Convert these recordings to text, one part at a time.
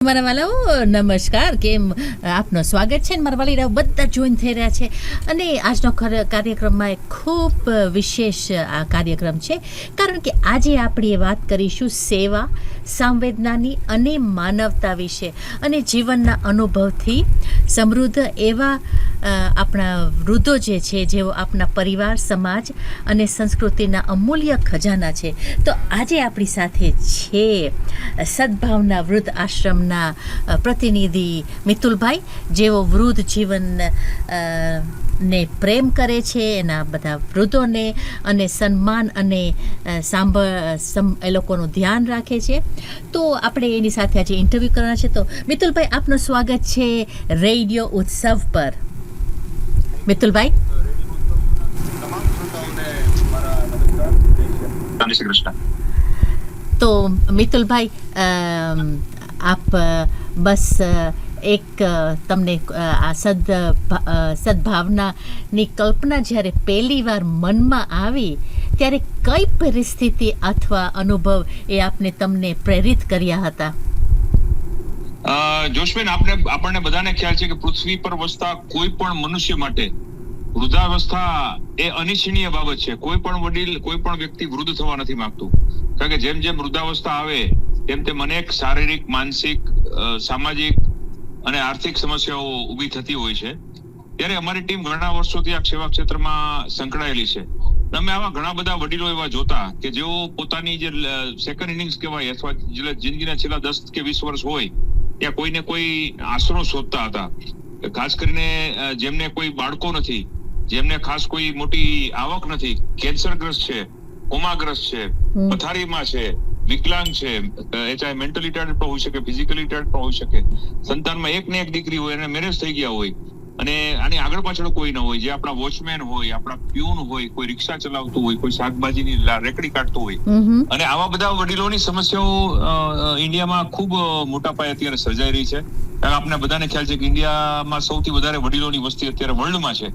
મારા વાલાઓ નમસ્કાર, કેમ આપનું સ્વાગત છે. મારા વાલીરાઓ બધા જોઈન થઈ રહ્યા છે અને આજનો કાર્યક્રમમાં એક ખૂબ વિશેષ આ કાર્યક્રમ છે, કારણ કે આજે આપણે વાત કરીશું સેવા, સંવેદનાની અને માનવતા વિશે અને જીવનના અનુભવથી સમૃદ્ધ એવા આપણા વૃદ્ધો જે છે, જેઓ આપણા પરિવાર, સમાજ અને સંસ્કૃતિના અમૂલ્ય ખજાના છે. તો આજે આપણી સાથે છે સદભાવના વૃદ્ધ આશ્રમના પ્રતિનિધિ મિતુલભાઈ, જેઓ વૃદ્ધ જીવન ને પ્રેમ કરે છે, એના બધા વૃદ્ધોને અને સન્માન અને એ લોકોનું ધ્યાન રાખે છે. તો આપણે એની સાથે આજે ઇન્ટરવ્યૂ કરવાના છે. તો મિતુલભાઈ, આપનું સ્વાગત છે રેડિયો ઉત્સવ પર. મિતુલભાઈ, તો મિતુલભાઈ, આપ બસ એક તમને આ સદભાવનાની કલ્પના જ્યારે પહેલી વાર મનમાં આવી, ત્યારે કઈ પરિસ્થિતિ અથવા અનુભવ એ આપને તમને પ્રેરિત કર્યા હતા? જોશબેન, આપણને બધાને ખ્યાલ છે કે પૃથ્વી પર વસતા કોઈ પણ મનુષ્ય માટે વૃદ્ધાવસ્થા એ અનિચ્છનીય બાબત છે. કોઈ પણ વડીલ, કોઈ પણ વ્યક્તિ વૃદ્ધ થવા નથી માંગતું, કારણ કે જેમ જેમ વૃદ્ધાવસ્થા આવે તેમ તેમ અનેક શારીરિક, માનસિક, સામાજિક અને આર્થિક સમસ્યાઓ ઊભી થતી હોય છે. ત્યારે અમારી ટીમ ઘણા વર્ષોથી આ સેવા ક્ષેત્રમાં સંકળાયેલી છે. અમે આવા ઘણા બધા વડીલો એવા જોતા કે જેઓ પોતાની જે સેકન્ડ ઇનિંગ્સ કહેવાય, અથવા જિંદગીના છેલ્લા 10 કે 20 વર્ષ હોય ત્યાં કોઈને કોઈ આશરો શોધતા હતા. ખાસ કરીને જેમને કોઈ બાળકો નથી, જેમને ખાસ કોઈ મોટી આવક નથી, કેન્સરગ્રસ્ત છે, કોમાગ્રસ્ત છે, પથારીમાં છે, વિકલાંગ છે, એ ચાહે મેન્ટલી રિટાયર્ડ પણ હોઈ શકે, ફિઝિકલી રિટાયર્ડ પણ હોઈ શકે, સંતાનમાં એક ને એક દીકરી હોય અને મેરેજ થઈ ગયા હોય અને આની આગળ પાછળ કોઈ ન હોય, જે આપણા વોચમેન હોય, આપણા પ્યુન હોય, કોઈ રિક્ષા ચલાવતું હોય, કોઈ શાકભાજીની રેકડી કાઢતું હોય, અને આવા બધા વડીલોની સમસ્યાઓ ઇન્ડિયામાં ખૂબ મોટા પાયે અત્યારે સર્જાઈ રહી છે. આપને બધાને ખ્યાલ છે કે ઇન્ડિયામાં સૌથી વધારે વડીલોની વસ્તી અત્યારે વર્લ્ડમાં છે.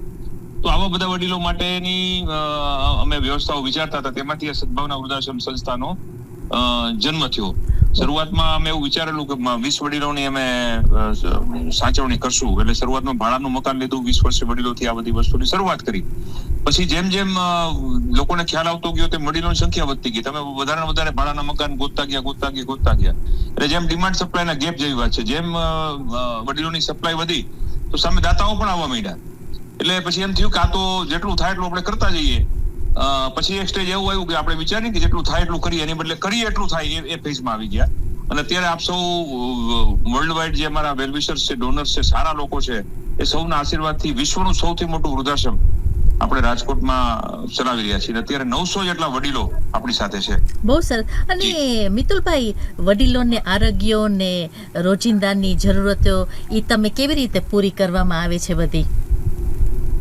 તો આવા બધા વડીલો માટેની અમે વ્યવસ્થાઓ વિચારતા હતા. તેમાંથી આ સદભાવના વૃદ્ધાશ્રમ સંસ્થાનો જન્મ થયો. શરૂઆતમાં અમે એવું વિચારેલું કે 20 વડીલોની અમે સાચવણી કરશું. એટલે શરૂઆતમાં ભાડાનું મકાન લીધું, 20 વર્ષીય વડીલોથી આ બધી વસ્તુની શરૂઆત કરી. પછી જેમ જેમ લોકોને ખ્યાલ આવતો ગયો તેમ વડીલોની સંખ્યા વધતી ગઈ. તમે વધારે ને વધારે ભાડાના મકાન ગોતતા ગયા. એટલે જેમ ડિમાન્ડ સપ્લાયના ગેપ જેવી વાત છે. જેમ વડીલોની સપ્લાય વધી તો સામે દાતાઓ પણ આવવા માંડ્યા. એટલે પછી એમ થયું કે આ તો જેટલું થાય એટલું આપણે કરતા જઈએ. પછી એક સ્ટેજ એવું આવ્યું કે આપણે વિચારીએ કે જેટલું થાય એટલું કરીએ, એની બદલે કરીએ એટલું થાય, એ ફેઝમાં આવી ગયા. અને અત્યારે આપ સૌ વર્લ્ડ વાઇડ જે અમારા વેલવિશર્સ છે, ડોનર્સ છે, સારા લોકો છે, એ સૌના આશીર્વાદથી વિશ્વનું સૌથી મોટું વૃદ્ધાશ્રમ આપણે રાજકોટમાં ચલાવી રહ્યા છીએ. અત્યારે 900 જેટલા વડીલો આપણી સાથે છે. બહુ સરસ. અને મિતુલભાઈ, વડીલોને આરોગ્ય ને રોજિંદાની જરૂરતો એ તમે કેવી રીતે પૂરી કરવામાં આવે છે બધી?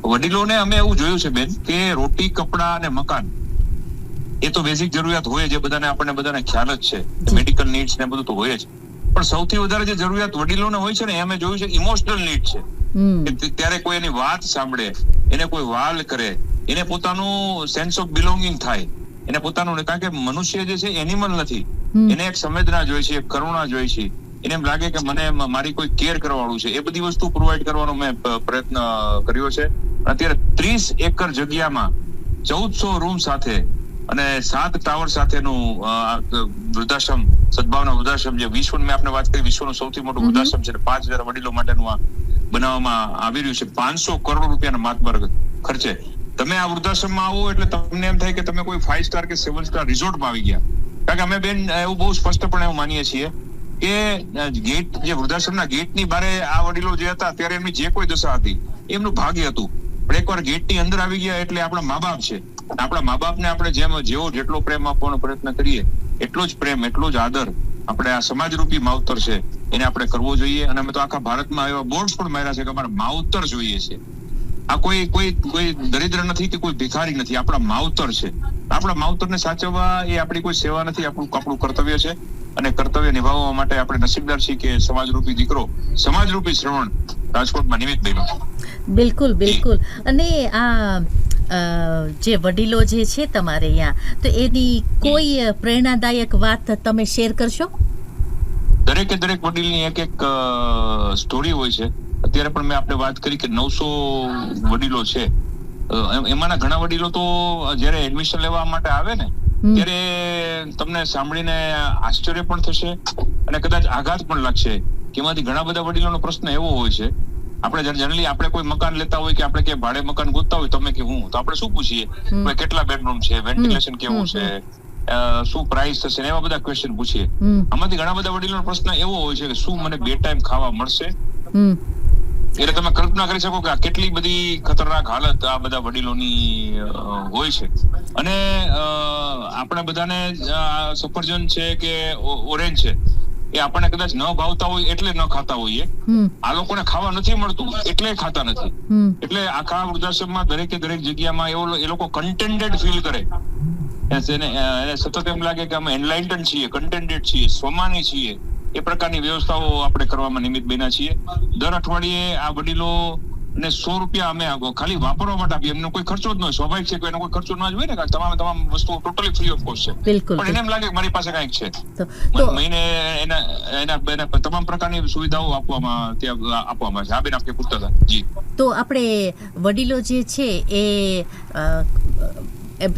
વડીલોને અમે એવું જોયું છે બેન કે રોટી, કપડા અને મકાન એ તો બેઝિક જરૂરિયાત હોય, જે આપણને બધાને ખ્યાલ જ છે. મેડિકલ નીડ્સ ને બધું તો હોય જ, પણ સૌથી વધારે જે જરૂરિયાત વડીલોને હોય છે ને, અમે જોયું છે ઇમોશનલ નીડ છે. ત્યારે કોઈ એની વાત સાંભળે, એને કોઈ વાલ કરે, એને પોતાનું સેન્સ ઓફ બિલોંગિંગ થાય, એને પોતાનું, કારણ કે મનુષ્ય જે છે એનિમલ નથી. એને એક સંવેદના જોઈએ છે, એક કરુણા જોઈએ છે. એને એમ લાગે કે મને મારી કોઈ કેર કરવાવાળું છે. એ બધી વસ્તુ પ્રોવાઈડ કરવાનો મેં પ્રયત્ન કર્યો છે. અત્યારે 30 એકર જગ્યામાં 1400 રૂમ સાથે અને 7 ટાવર સાથેનું વૃદ્ધાશ્રમ, સદભાવના વૃદ્ધાશ્રમ, જે વિશ્વની, મેં આપને વાત કરી, વિશ્વનું સૌથી મોટું વૃદ્ધાશ્રમ છે. 5000 વડીલો માટેનું આ બનાવવામાં આવી રહ્યું છે. 500 કરોડ રૂપિયાના માતબર ખર્ચે. તમે આ વૃદ્ધાશ્રમમાં આવો એટલે તમને એમ થાય કે તમે કોઈ 5 સ્ટાર કે 7 સ્ટાર રિઝોર્ટમાં આવી ગયા. કારણ કે અમે બેન એવું બહુ સ્પષ્ટપણે એવું માનીએ છીએ કે ગેટ, જે વૃદ્ધાશ્રમના ગેટની બારે આ વડીલો જે હતા ત્યારે એમની જે કોઈ દશા હતી એમનું ભાગ્ય હતું. પણ એકવાર ગેટની અંદર આવી ગયા એટલે આપણા મા બાપ છે. આપણા મા બાપને આપણે જેટલો પ્રેમ આપવાનો પ્રયત્ન કરીએ, એટલો જ પ્રેમ, એટલો જ આદર આપણે આ સમાજરૂપી માવતર છે એને આપણે કરવો જોઈએ. અને અમે તો આખા ભારતમાં એવા બોર્ડ્સ પણ માર્યા છે કે અમારે માવતર જોઈએ છે. આ કોઈ દરિદ્ર નથી કે કોઈ ભિખારી નથી, આપણા માવતર છે. આપણા માવતરને સાચવવા એ આપણી કોઈ સેવા નથી, આપણું કર્તવ્ય છે. અને કર્તવ્ય નિભાવવા માટે આપણે નસીબદાર છીએ કે સમાજરૂપી દીકરો, સમાજરૂપી શ્રવણ રાજકોટમાં નિમિત્ત બન્યો છે. બિલકુલ. અને આ જે વડીલો જે છે તમારે અહીંયા, તો એની કોઈ પ્રેરણાદાયક વાત તમે શેર કરશો? દરેકે દરેક વડીલની એક સ્ટોરી હોય છે. અત્યારે પણ મેં આપણે વાત કરી કે 900 વડીલો છે. એમાંના ઘણા વડીલો તો જયારે એડમિશન લેવા માટે આવે ને ત્યારે તમને સાંભળીને આશ્ચર્ય પણ થશે અને કદાચ આઘાત પણ લાગશે કે એમાંથી ઘણા બધા વડીલોનો પ્રશ્ન એવો હોય છે. આપણે જનરલી આપણે કોઈ મકાન લેતા હોય કે આપણે કે ભાડે મકાન ગોતતા હોય, તમે કે હું તો આપણે શું પૂછીએ, કેટલા બેડરૂમ છે, વેન્ટિલેશન કેવું છે, શું પ્રાઇસ થશે, એવા બધા ક્વેશ્ચન પૂછીએ. આમાંથી ઘણા બધા વડીલોનો પ્રશ્ન એવો હોય છે કે શું મને 2 ટાઈમ ખાવા મળશે. એટલે તમે કલ્પના કરી શકો કે આ કેટલી બધી ખતરનાક હાલત આ બધા વડીલોની હોય છે. અને આપણે બધાને સફરજન છે કે ઓરેન્જ છે એ આપણને કદાચ ન ભાવતા હોય એટલે ન ખાતા હોઈએ. આ લોકોને ખાવા નથી મળતું એટલે ખાતા નથી. એટલે આખા વૃદ્ધાશ્રમમાં દરેકે દરેક જગ્યામાં એ લોકો કન્ટેન્ટેડ ફીલ કરે. એને સતત એમ લાગે કે અમે એનલાઇટન છીએ, કન્ટેન્ટેડ છીએ, સ્વમાની છીએ. એ પ્રકારની વ્યવસ્થાઓ આપણે કરવામાં નિમિત્ત બન્યા છીએ. દર અઠવાડિયે આ વડીલો ને 100 રૂપિયા અમે ખાલી વાપરવા માટે આપીએ. એમનો કોઈ ખર્ચો જ ન હોય. સ્વાભાવિક છે કે એનો કોઈ ખર્ચો ન જ હોય ને, તમામ વસ્તુઓ ટોટલી ફ્રી ઓફ કોસ્ટ છે. પણ એને એમ લાગે કે મારી પાસે કંઈક છે, મહિને એના તમામ પ્રકારની સુવિધાઓ આપવામાં છે. આ બેન આપણે પૂછતા હતા. જી, તો આપણે વડીલો જે છે એ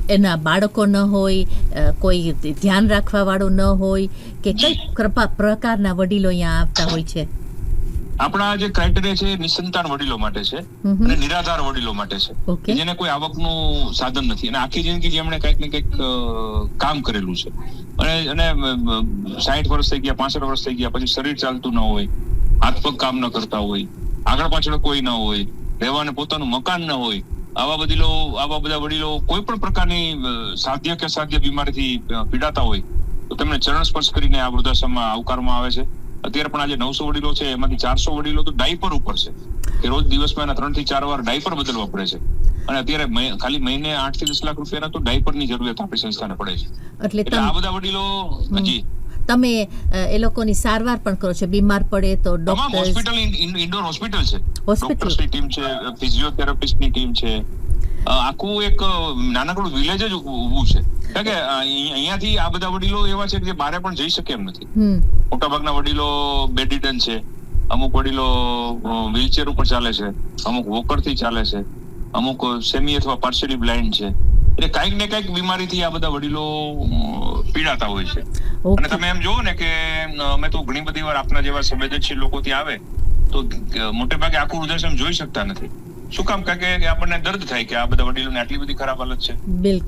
એના બાળકો ન હોય, કોઈ ધ્યાન રાખવા વાળું ન હોય કે કઈ પ્રકારના વડીલો અહીંયા આવતા હોય છે? આપણા જે ક્રાઇટેરિયા છે નિસંતાન વડીલો માટે છે અને નિરાધાર વડીલો માટે છે, જેને કોઈ આવકનું સાધન નથી અને આખી જિંદગી જેમણે કંઈક ને કંઈક કામ કરેલું છે અને 60 વર્ષ થઈ ગયા, 65 વર્ષ થઈ ગયા, પછી શરીર ચાલતું ન હોય, હાથ પગ કામ ન કરતા હોય, આગળ પાછળ કોઈ ન હોય, રહેવાને પોતાનું મકાન ન હોય, આવા બધા વડીલો કોઈ પણ પ્રકારની સાધ્ય કે અસાધ્ય બીમારીથી પીડાતા હોય તો તેમને ચરણ સ્પર્શ કરીને આ વૃદ્ધાશ્રમમાં આવકારવામાં આવે છે. અત્યારે પણ આજે 900 વડીલો છે, એમાંથી 400 વડીલો તો ડાયપર ઉપર છે કે રોજ દિવસમાં 3 થી 4 વાર ડાયપર બદલવા પડે છે. અને અત્યારે ખાલી મહિને 8 થી 10 લાખ રૂપિયાના તો ડાયપરની જરૂરિયાત આપણી સંસ્થાને પડે છે. એટલે આ બધા વડીલો હજી તમે એ લોકોની સારવાર પણ કરો છો? બીમાર પડે તો ડોક્ટર, હોસ્પિટલ, ઇન્ડોર હોસ્પિટલ છે, ડોક્ટર્સની ટીમ છે, ફિઝિયોથેરાપિસ્ટની ટીમ છે, આખું એક નાનકડું વિલેજ જ ઊભું છે. કારણ કે અહીંયાથી આ બધા વડીલો એવા છે કે જે બહાર પણ જઈ શકે એમ નથી. મોટા ભાગના વડીલો બેડરિડન છે, અમુક વડીલો વ્હીલચેર ઉપર ચાલે છે, અમુક વોકરથી ચાલે છે, અમુક સેમી અથવા પાર્શિયલી બ્લાઇન્ડ છે. એટલે કાંઈક ને કાંઈક બીમારીથી આ બધા વડીલો પીડાતા હોય છે. અને તમે એમ જોવો ને કે અમે તો ઘણી બધી વાર આપના જેવા સંવેદનશીલ લોકો ત્યાં આવે તો મોટે ભાગે આખું વૃદ્ધાશ્રમ જોઈ શકતા નથી. શું કામ? કારણ કે આપણને દર્દ થાય કે આ બધા વડીલોને આટલી બધી ખરાબ હાલત છે.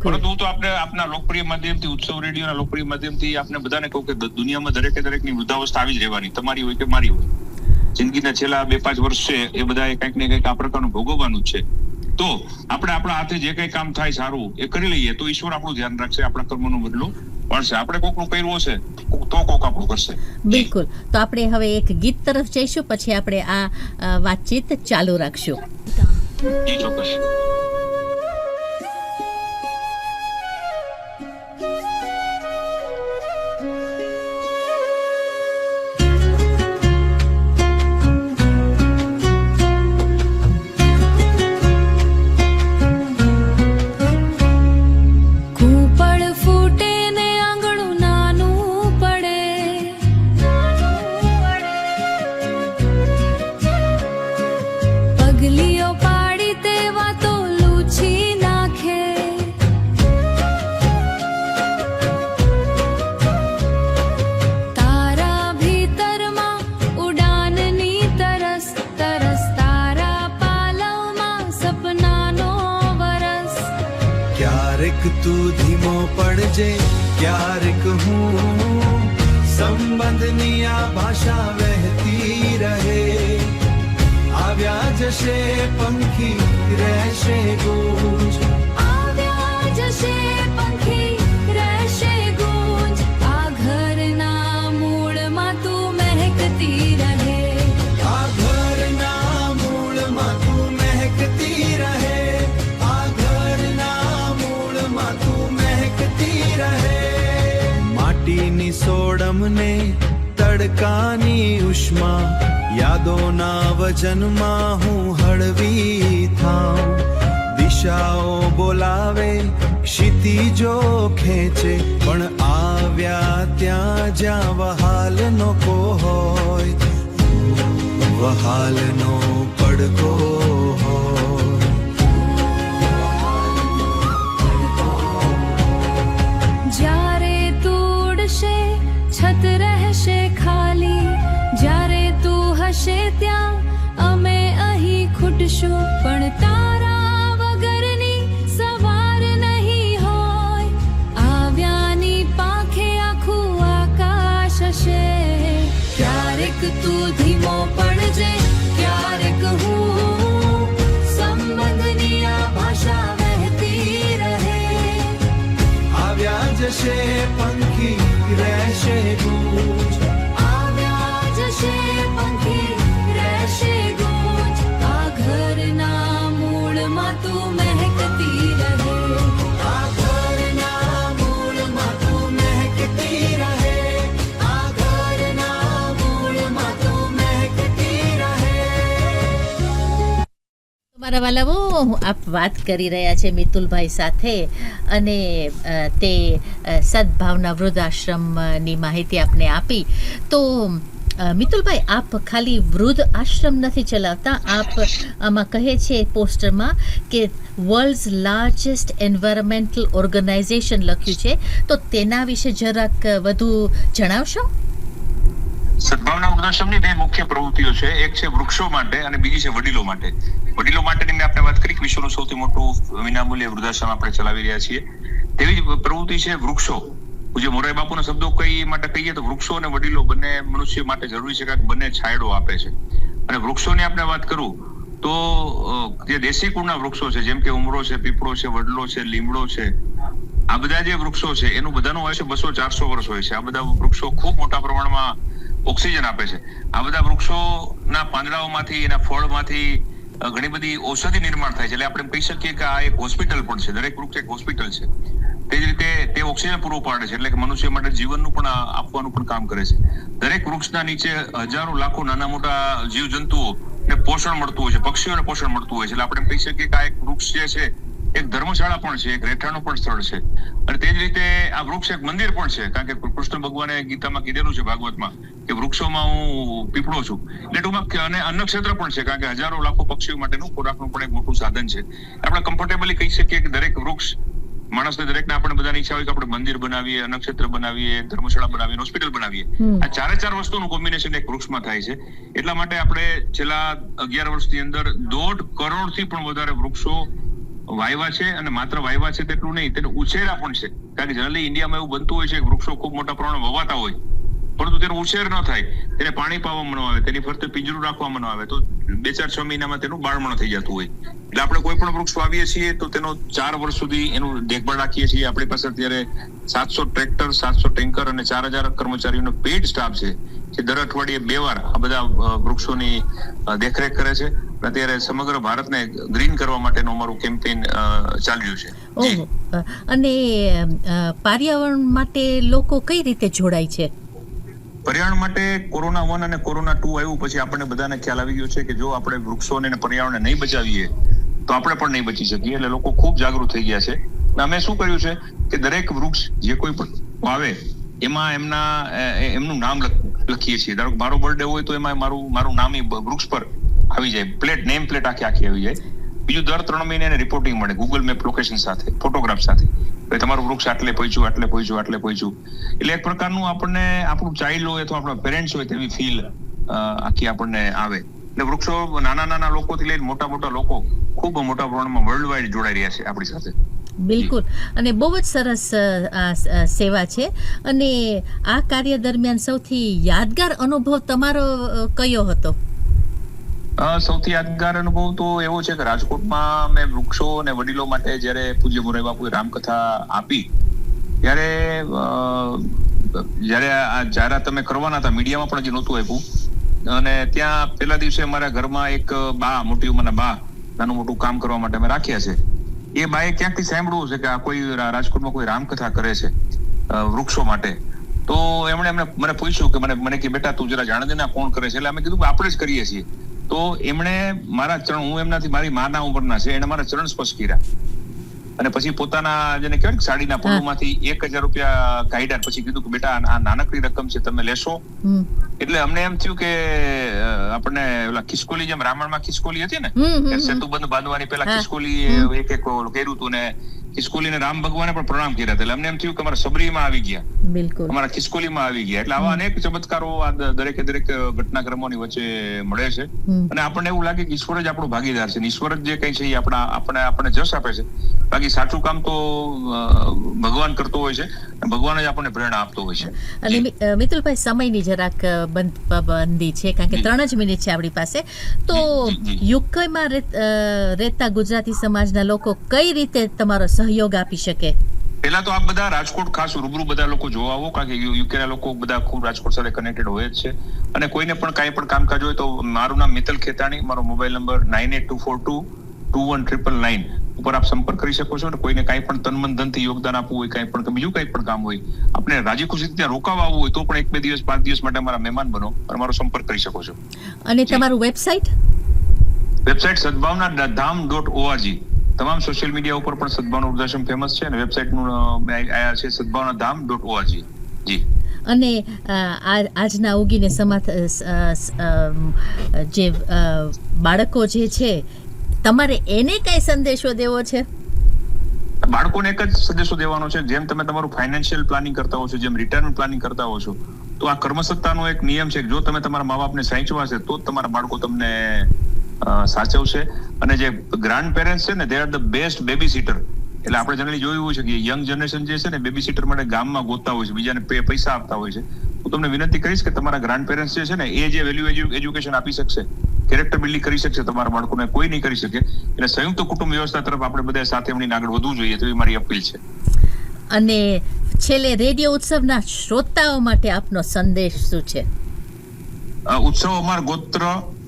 પરંતુ હું તો આપણે આપના લોકપ્રિય માધ્યમથી, ઉત્સવ રેડિયોના લોકપ્રિય માધ્યમથી આપણે બધાને કહું કે દુનિયામાં દરેકે દરેકની વૃદ્ધાવસ્થા આવી જ રહેવાની, તમારી હોય કે મારી હોય. જિંદગીના છેલ્લા 2-5 વર્ષ છે એ બધા કંઈક ને કંઈક આ પ્રકારનું ભોગવવાનું જ છે. તો આપણે આપણા હાથે જે કંઈ કામ થાય સારું એ કરી લઈએ તો ઈશ્વર આપણું ધ્યાન રાખશે, આપણા કર્મનો બદલો પાડશે. આપણે કોકનું કર્યું હશે તો કોક આપણું કરશે. બિલકુલ. તો આપણે હવે એક ગીત તરફ જઈશું, પછી આપણે આ વાતચીત ચાલુ રાખશું. જી, ચોક્કસ. તું ધીમો પડજે, ક્યારેક હું સંબંધની આ ભાષા વહેતી રહે. આવ્યા જશે પંખી, રહેશે ગૂંજ, આવ્યા જશે પંખી, રહેશે ગૂંજ. આ ઘરના મૂળમાં તું મહેકતી રહે, આ ઘરના મૂળમાં તું મહેકતી રહે, આ ઘરના મૂળમાં તું મહેકતી રહે. માટીની સોડમને તડકાની ઉષ્મા, યાદોના વજનમાં હું હળવી થાઉં. દિશાઓ બોલાવે ક્ષિતિજો ખેંચે પણ આવ્યા ત્યાં જ્યાં વહાલનો કો હોય વહાલનો પડઘો હોય જ્યારે તું ઉડશે છત રહેશે ખાલી જ્યારે તું હશે ત્યાં અમે અહીં ખૂટશું પણ તારા વગરની સવાર નહીં હોય આવ્યાની પાંખે આખું આકાશ હશે ક્યારેક તું ધીમો પડજે ક્યારેક હું સંબંધની આ ભાષા વહેતી રહે આવ્યા જશે પંખી રહેશે ગૂંજ આવ્યા જશે પંખી રહેશે ગૂંજ આ ઘરના મૂળમાં તું મહેકતી રહે આ ઘરના મૂળમાં તું મહેકતી રહે આ ઘરના મૂળમાં તું મહેકતી રહે મારા વાલાઓ, આપ વાત કરી રહ્યા છે મિતુલભાઈ સાથે અને તે સદભાવના વૃદ્ધાશ્રમની માહિતી આપને આપી. તો મિતુલભાઈ, આપ ખાલી વૃદ્ધ આશ્રમ નથી ચલાવતા, આપ આમાં કહે છે પોસ્ટરમાં કે વર્લ્ડ્સ લાર્જેસ્ટ એન્વાયરમેન્ટલ ઓર્ગેનાઇઝેશન લખ્યું છે, તો તેના વિશે જરાક વધુ જણાવશો? સદભાવના વૃદ્ધાશ્રમની બે મુખ્ય પ્રવૃત્તિઓ છે. એક છે વૃક્ષો માટે અને બીજી છે વડીલો માટે. વડીલો માટેની મેં આપણે વાત કરી કે વિશ્વનું સૌથી મોટું વિનામૂલ્ય વૃદ્ધાશ્રમ આપણે ચલાવી રહ્યા છીએ. તેવી જ પ્રવૃત્તિ છે વૃક્ષો. પૂજ્ય મોરારી બાપુના શબ્દો કઈ માટે કહીએ તો વૃક્ષો અને વડીલો બંને મનુષ્ય માટે જરૂરી છે, કારણ કે બંને છાંયડો આપે છે. અને વૃક્ષોની આપણે વાત કરું તો જે દેશી કુળના વૃક્ષો છે, જેમ કે ઉમરો છે, પીપળો છે, વડલો છે, લીમડો છે, આ બધા જે વૃક્ષો છે એનું બધાનું આયુષ્ય 200-400 વર્ષ હોય છે. આ બધા વૃક્ષો ખૂબ મોટા પ્રમાણમાં ઓક્સિજન આપે છે. આ બધા વૃક્ષોના પાંદડાઓમાંથી, એના ફળમાંથી ઘણી બધી ઔષધિ નિર્માણ થાય છે. એટલે આપણે કહી શકીએ કે આ એક હોસ્પિટલ પણ છે. દરેક વૃક્ષ એક હોસ્પિટલ છે. તે જ રીતે તે ઓક્સિજન પૂરું પાડે છે, એટલે કે મનુષ્ય માટે જીવનનું પણ આપવાનું પણ કામ કરે છે. દરેક વૃક્ષના નીચે હજારો લાખો નાના મોટા જીવજંતુઓ ને પોષણ મળતું હોય છે, પક્ષીઓને પોષણ મળતું હોય છે. એટલે આપણે કહી શકીએ કે આ એક વૃક્ષ જે છે એક ધર્મશાળા પણ છે, એક રહેઠાણનું પણ સ્થળ છે. અને તે જ રીતે આ વૃક્ષ એક મંદિર પણ છે, કારણ કે કૃષ્ણ ભગવાને ગીતામાં કીધેલું છે, ભાગવતમાં, કે વૃક્ષોમાં હું પીપળો છું. એટલે ટૂંકમાં અને અન્નક્ષેત્ર પણ છે, કારણ કે હજારો લાખો પક્ષીઓ માટેનું ખોરાકનું પણ એક મોટું સાધન છે. આપણે કમ્ફર્ટેબલી કહી શકીએ કે દરેક વૃક્ષ માણસને, દરેકને આપણે બધાની ઈચ્છા હોય કે આપણે મંદિર બનાવીએ, અન્નક્ષેત્ર બનાવીએ, ધર્મશાળા બનાવીએ, હોસ્પિટલ બનાવીએ. આ ચાર વસ્તુનું કોમ્બિનેશન એક વૃક્ષમાં થાય છે. એટલા માટે આપણે છેલ્લા 11 વર્ષની અંદર 1.5 કરોડથી પણ વધારે વૃક્ષો વાવ્યા છે. અને માત્ર વાવ્યા છે તેટલું નહીં, તેને ઉછેરા પણ છે. કારણ કે જનરલી ઇન્ડિયામાં એવું બનતું હોય છે કે વૃક્ષો ખૂબ મોટા પ્રમાણમાં વવાતા હોય, પરંતુ તેનો ઉછેર ન થાય, તેને પાણી પાવામાં ન આવે, તેની ફરતે પિંજરું રાખવામાં ન આવે, તો 2-4-6 મહિનામાં તેનું બાળમણ થઈ જતું હોય. એટલે આપણે કોઈ પણ વૃક્ષ વાવીએ છીએ તો તેનો 4 વર્ષ સુધી એનું દેખભાળ રાખીએ છીએ. આપણી પાસે અત્યારે 700 ટ્રેક્ટર, 700 ટેન્કર અને 4000 કર્મચારીઓનો પેઇડ સ્ટાફ છે, જે દર અઠવાડિયે 2 વાર આ બધા વૃક્ષોની દેખરેખ કરે છે. અત્યારે સમગ્ર ભારતને ગ્રીન કરવા માટેનું અમારું કેમ્પેઇન ચાલ્યું છે. ઓહો. અને પર્યાવરણ માટે લોકો કઈ રીતે જોડાય છે? પર્યાવરણ માટે કોરોના 1 અને કોરોના 2 આવ્યું પછી આપણને બધાને ખ્યાલ આવી ગયો છે કે જો આપણે વૃક્ષોને અને પર્યાવરણને નહીં બચાવીએ તો આપણે પણ નહીં બચી શકીએ. એટલે લોકો ખૂબ જાગૃત થઈ ગયા છે. અમે શું કર્યું છે કે દરેક વૃક્ષ જે કોઈ પણ વાવે એમાં એમનું નામ લખીએ છીએ. ધારો કે મારો બર્થડે હોય તો એમાં મારું નામ વૃક્ષ પર આવી જાય, નેમ પ્લેટ આખી આવી જાય. બીજું, દર 3 મહિને એને રિપોર્ટિંગ મળે ગૂગલ મેપ લોકેશન સાથે, ફોટોગ્રાફ સાથે, તમારું વૃક્ષ આટલે પહોંચ્યું. એટલે એક પ્રકારનું આપણને આપણું ચાઇલ્ડ હોય અથવા આપણા પેરેન્ટ્સ હોય તેવી ફીલ આખી આપણને આવે. એટલે વૃક્ષો નાના લોકોથી લઈને મોટા લોકો ખૂબ મોટા પ્રમાણમાં વર્લ્ડ વાઇડ જોડાઈ રહ્યા છે આપણી સાથે. બિલકુલ. અને બહુ જ સરસ સેવા છે. અને આ કાર્ય દરમિયાન સૌથી યાદગાર અનુભવ તમારો કયો હતો? સૌથી યાદગાર અનુભવ તો એવો છે કે રાજકોટમાં મેં વૃક્ષો અને વડીલો માટે જ્યારે પૂજ્ય મોરારી બાપુએ રામકથા આપી ત્યારે આ જાહેરાત તમે કરવાના હતા, મીડિયામાં પણ હજી નહોતું આપ્યું. અને ત્યાં પહેલા દિવસે અમારા ઘરમાં એક મોટી ઉંમરના બા નાનું મોટું કામ કરવા માટે અમે રાખ્યા છે. એ બાએ ક્યાંકથી સાંભળ્યું છે કે આ કોઈ રાજકોટમાં કોઈ રામકથા કરે છે વૃક્ષો માટે. તો એમણે મને પૂછ્યું કે મને કે બેટા તું જરા જાણે દે ને કોણ કરે છે. એટલે અમે કીધું કે આપણે જ કરીએ છીએ. તો એમણે મારા ચરણ, હું એમનાથી, મારી માના ઉંમરના છે, એણે મારા ચરણ સ્પર્શ કર્યા અને પછી પોતાના જેને કહેવાય ને સાડીના પલ્લુમાંથી 1000 રૂપિયા કાઢ્યા. પછી કીધું કે બેટા આ નાનકડી રકમ છે, તમે લેશો. એટલે અમને એમ થયું કે આપણને ઓલા ખિસકોલી, જેમ રામાયણમાં ખિસકોલી હતી ને, સેતુબંધ બાંધવાની પેલા ખિસકોલી એક કર્યું હતું ને ખિસકોલીને રામ ભગવાને પણ પ્રણામ કર્યા હતા. એટલે અમને એમ થયું કે અમારા સબરીમાં આવી ગયા, બિલકુલ અમારા ખિસકોલીમાં આવી ગયા. એટલે આવા અનેક ચમત્કારો આ દરેકે દરેક ઘટનાક્રમોની વચ્ચે મળે છે અને આપણને એવું લાગે કે ઈશ્વર જ આપણો ભાગીદાર છે. ઈશ્વર જ જે કઈ છે એ આપણને જશ આપે છે. બાકી સાચું કામ તો ભગવાન કરતો હોય છે, ભગવાન જ આપણને પ્રેરણા આપતો હોય છે. અને મિતુલભાઈ, સમયની જરાક બંધી છે, કારણ કે 3 જ મિનિટ છે આપણી પાસે. તો યુકેમાં રહેતા ગુજરાતી સમાજના લોકો કઈ રીતે તમારો સહયોગ આપી શકે? પેલા તો આપ બધા રાજકોટ ખાસ રૂબરૂ બધા લોકો જોવા આવો, કારણ કે યુકેના લોકો બધા ખૂબ રાજકોટ સાથે કનેક્ટેડ હોય જ છે. અને કોઈને પણ કાંઈ પણ કામકાજ હોય તો મારું નામ મિત્તલ ખેતાણી, મારો મોબાઈલ નંબર 9824221999 ઉપર આપ સંપર્ક કરી શકો છો. અને કોઈને કાંઈ પણ તન મન ધનથી યોગદાન આપવું હોય, કાંઈ પણ બીજું કાંઈ પણ કામ હોય, આપણે રાજી ખુશીથી ત્યાં રોકાવા આવવું હોય તો પણ 1-2 દિવસ 5 દિવસ માટે અમારા મહેમાન બનો અને મારો સંપર્ક કરી શકો છો. અને તમારું વેબસાઇટ સદભાવનાધામ.org. તમામ સોશિયલ મીડિયા ઉપર પણ સદભાવના વૃદ્ધાશ્રમ ફેમસ છે અને વેબસાઇટનું આયા છે સદભાવનાધામ.org. જી. અને આજના ઉગીને જે બાળકો જે છે, તમારે એને કઈ સંદેશો દેવો છે? બાળકોને એક જ સંદેશો દેવાનો છે, જેમ તમે તમારું ફાઇનાન્શિયલ પ્લાનિંગ કરતા હો છો, જેમ રિટાયરમેન્ટ પ્લાનિંગ કરતા હો છો, તો આ કર્મસત્તાનો એક નિયમ છે કે જો તમે તમારા મા બાપને સાચવવા છે તો જ તમારા બાળકો તમને સાચવશે. અને જે ગ્રાન્ડ પેરેન્ટ્સ છે ને, they are the best baby seater. એટલે આપણે જનરલી જોયું હોય છે કે યંગ જનરેશન જે છે ને, બેબી સીટર માટે ગામમાં ગોતતા હોય છે, બીજાને પૈસા આપતા હોય છે. હું તમને વિનંતી કરીશ કે તમારા ગ્રાન્ડ પેરેન્ટ્સ જે છે ને, એ જે વેલ્યુ એજ્યુકેશન આપી શકશે, કેરેક્ટર બિલ્ડિંગ કરી શકશે તમારા બાળકોને, કોઈ નહીં કરી શકે. એટલે સંયુક્ત કુટુંબ વ્યવસ્થા તરફ આપણે બધા સાથે મળીને આગળ વધવું જોઈએ, તો એ મારી અપીલ છે. અને છેલ્લે રેડિયો ઉત્સવના શ્રોતાઓ માટે આપનો સંદેશ શું છે? ઉત્સવ અમાર ગોત્ર,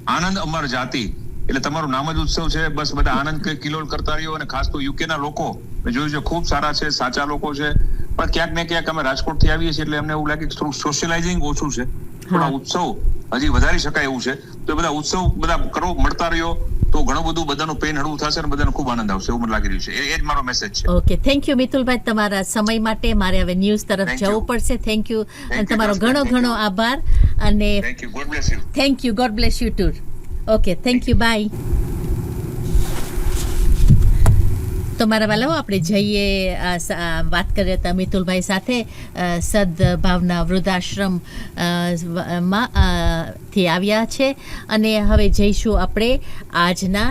આનંદ અમાર જાતિ. એટલે તમારું નામ જ ઉત્સવ છે. બસ બધા આનંદ કે કિલોલ કરતા રહ્યો. અને ખાસ તો યુકેના લોકો મેં જોયું છે, ખૂબ સારા છે, સાચા લોકો છે. પણ ક્યાંક ને ક્યાંક અમે રાજકોટથી આવીએ છીએ એટલે અમને એવું લાગે કે થોડું સોશિયલાઇઝિંગ ઓછું છે. થોડા ઉત્સવ હજી વધારી શકાય એવું છે. તો બધા ઉત્સવ બધા કરો, મળતા રહ્યો તો ઘણું બધું બધાનું પેન હળવું થશે અને બધાને ખૂબ આનંદ આવશે, એવું મને લાગી રહ્યું છે. એ જ મારો મેસેજ છે. ઓકે, થેન્ક યુ મિતુલભાઈ તમારા સમય માટે. મારે હવે ન્યૂઝ તરફ જવું પડશે. થેન્ક યુ અને તમારો ઘણો આભાર. અને thank you. God bless you. Thank you. God bless you too. Okay, thank you. Bye. તો મારા વાલાઓ, આપણે જઈએ વાત કરીએ હતા મિતુલભાઈ સાથે સદભાવના વૃદ્ધાશ્રમ થી આવ્યા છે. અને હવે જઈશું આપણે આજના